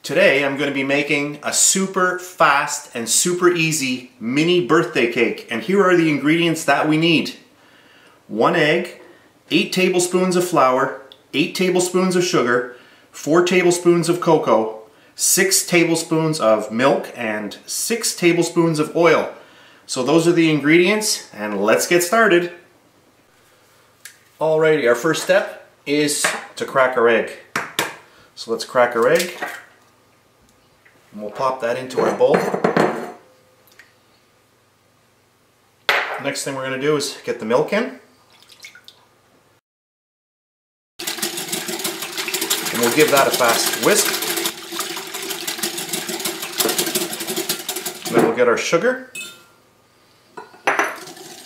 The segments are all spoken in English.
Today I'm going to be making a super fast and super easy mini birthday cake, and here are the ingredients that we need. 1 egg, 8 tablespoons of flour, 8 tablespoons of sugar, 4 tablespoons of cocoa, 6 tablespoons of milk, and 6 tablespoons of oil. So those are the ingredients, and let's get started. Alrighty, our first step is to crack our egg. So let's crack our egg. And we'll pop that into our bowl. Next thing we're going to do is get the milk in. And we'll give that a fast whisk. And then we'll get our sugar.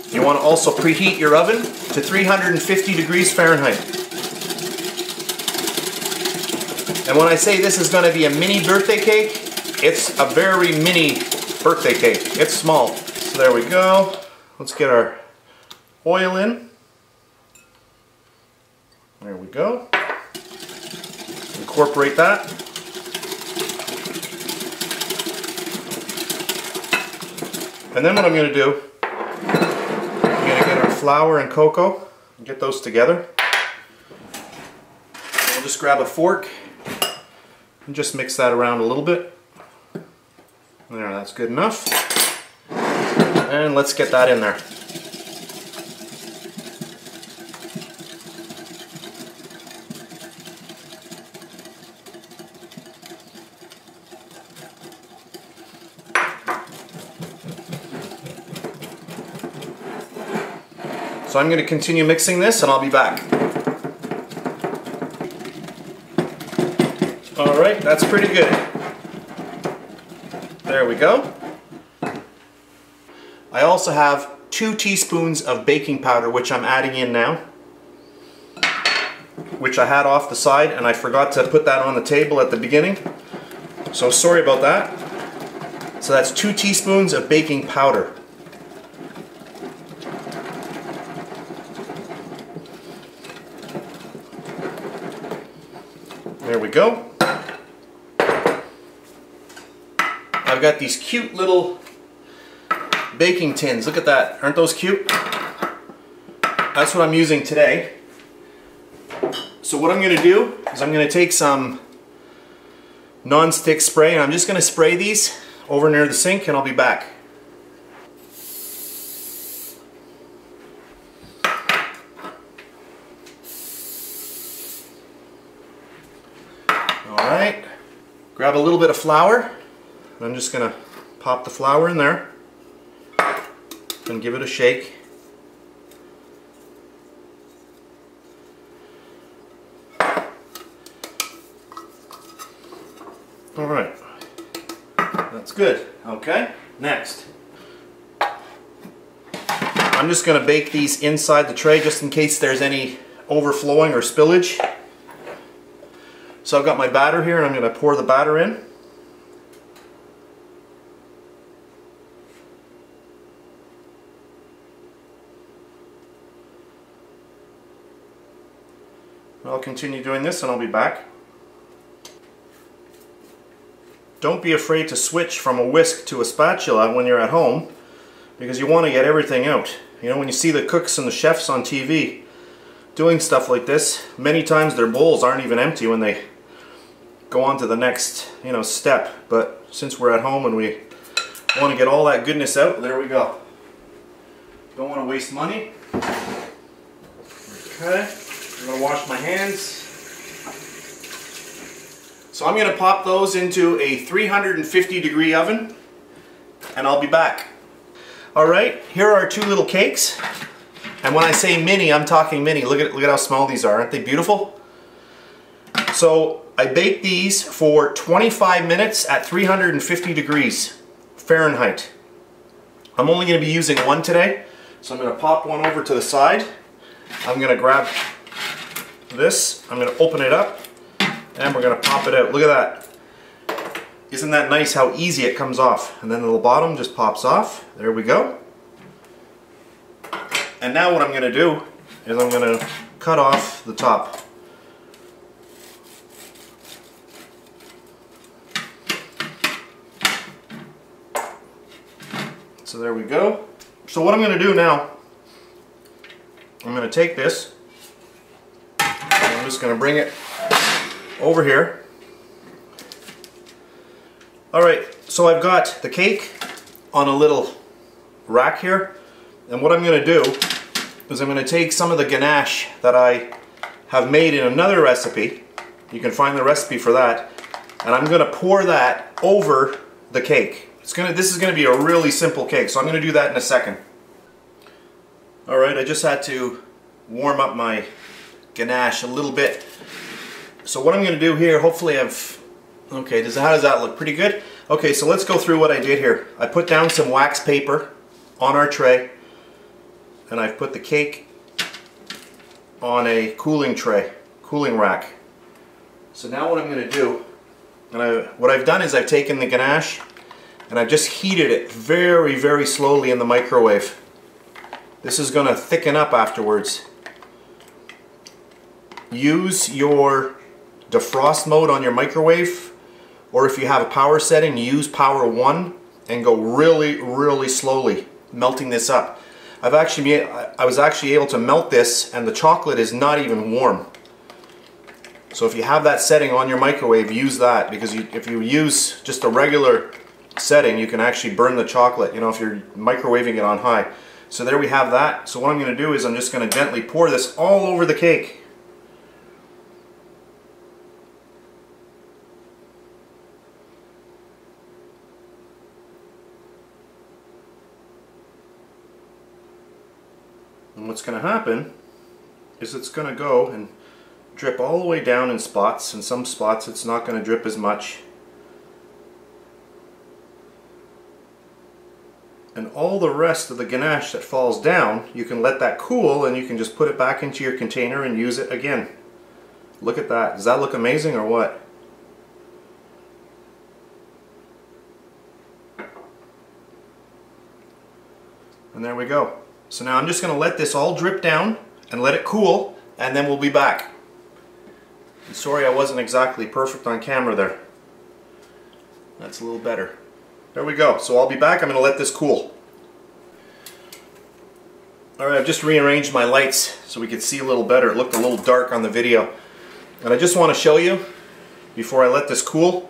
You want to also preheat your oven to 350 degrees Fahrenheit. And when I say this is going to be a mini birthday cake, it's a very mini birthday cake. It's small. So there we go. Let's get our oil in. There we go. Incorporate that. And then what I'm going to do, I'm going to get our flour and cocoa and get those together. We'll just grab a fork and just mix that around a little bit. There, that's good enough. And let's get that in there. So I'm going to continue mixing this and I'll be back. Alright, that's pretty good. There we go. I also have 2 teaspoons of baking powder, which I'm adding in now, which I had off the side and I forgot to put that on the table at the beginning. So sorry about that. So that's 2 teaspoons of baking powder. There we go. I've got these cute little baking tins. Look at that. Aren't those cute? That's what I'm using today. So what I'm going to do is I'm going to take some non-stick spray and I'm just going to spray these over near the sink and I'll be back. Alright, grab a little bit of flour. I'm just going to pop the flour in there and give it a shake. Alright, that's good. Okay, next. I'm just going to bake these inside the tray just in case there's any overflowing or spillage. So I've got my batter here and I'm going to pour the batter in. I'll continue doing this and I'll be back. Don't be afraid to switch from a whisk to a spatula when you're at home, because you want to get everything out. You know, when you see the cooks and the chefs on TV doing stuff like this, many times their bowls aren't even empty when they go on to the next, step. But since we're at home and we want to get all that goodness out, there we go. Don't want to waste money. Okay. I'm going to wash my hands. So I'm going to pop those into a 350 degree oven and I'll be back. Alright, here are 2 little cakes. And when I say mini, I'm talking mini. Look at how small these are. Aren't they beautiful? So I baked these for 25 minutes at 350 degrees Fahrenheit. I'm only going to be using one today. So I'm going to pop one over to the side. I'm going to grab this, I'm going to open it up and we're going to pop it out. Look at that. Isn't that nice how easy it comes off? And then the bottom just pops off. There we go. And now what I'm going to do is I'm going to cut off the top. So there we go. So what I'm going to do now, I'm going to take this, and I'm just going to bring it over here. Alright, so I've got the cake on a little rack here, and what I'm going to do is I'm going to take some of the ganache that I have made in another recipe. You can find the recipe for that, and I'm going to pour that over the cake. This is going to be a really simple cake, so I'm going to do that in a second. Alright, I just had to warm up my ganache a little bit. So what I'm going to do here, hopefully okay, how does that look? Pretty good? Okay, so let's go through what I did here. I put down some wax paper on our tray, and I've put the cake on a cooling tray, cooling rack. So now what I'm going to do, what I've done is I've taken the ganache and I've just heated it very, very slowly in the microwave. This is going to thicken up afterwards. Use your defrost mode on your microwave, or if you have a power setting, use power 1 and go really, really slowly, melting this up. I was actually able to melt this, and the chocolate is not even warm. So if you have that setting on your microwave, use that, because if you use just a regular setting, you can actually burn the chocolate, if you're microwaving it on high. So there we have that. So what I'm going to do is I'm just going to gently pour this all over the cake. And what's going to happen is it's going to go and drip all the way down in spots. In some spots it's not going to drip as much. And all the rest of the ganache that falls down, you can let that cool, and you can just put it back into your container and use it again. Look at that. Does that look amazing or what? And there we go. So now I'm just going to let this all drip down and let it cool, and then we'll be back. And sorry I wasn't exactly perfect on camera there. That's a little better. There we go. So I'll be back. I'm going to let this cool. Alright, I've just rearranged my lights so we could see a little better. It looked a little dark on the video. And I just want to show you, before I let this cool,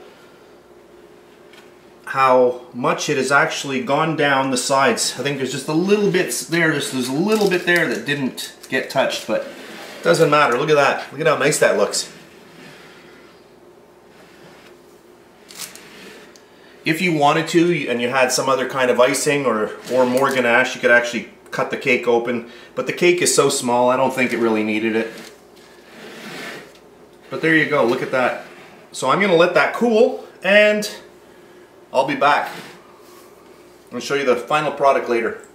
how much it has actually gone down the sides. I think there's just a little bit there, there's a little bit there that didn't get touched, but it doesn't matter. Look at that. Look at how nice that looks. If you wanted to, and you had some other kind of icing or more ganache, you could actually cut the cake open, but the cake is so small I don't think it really needed it. But there you go, look at that. So I'm going to let that cool, and I'll be back. I'll show you the final product later.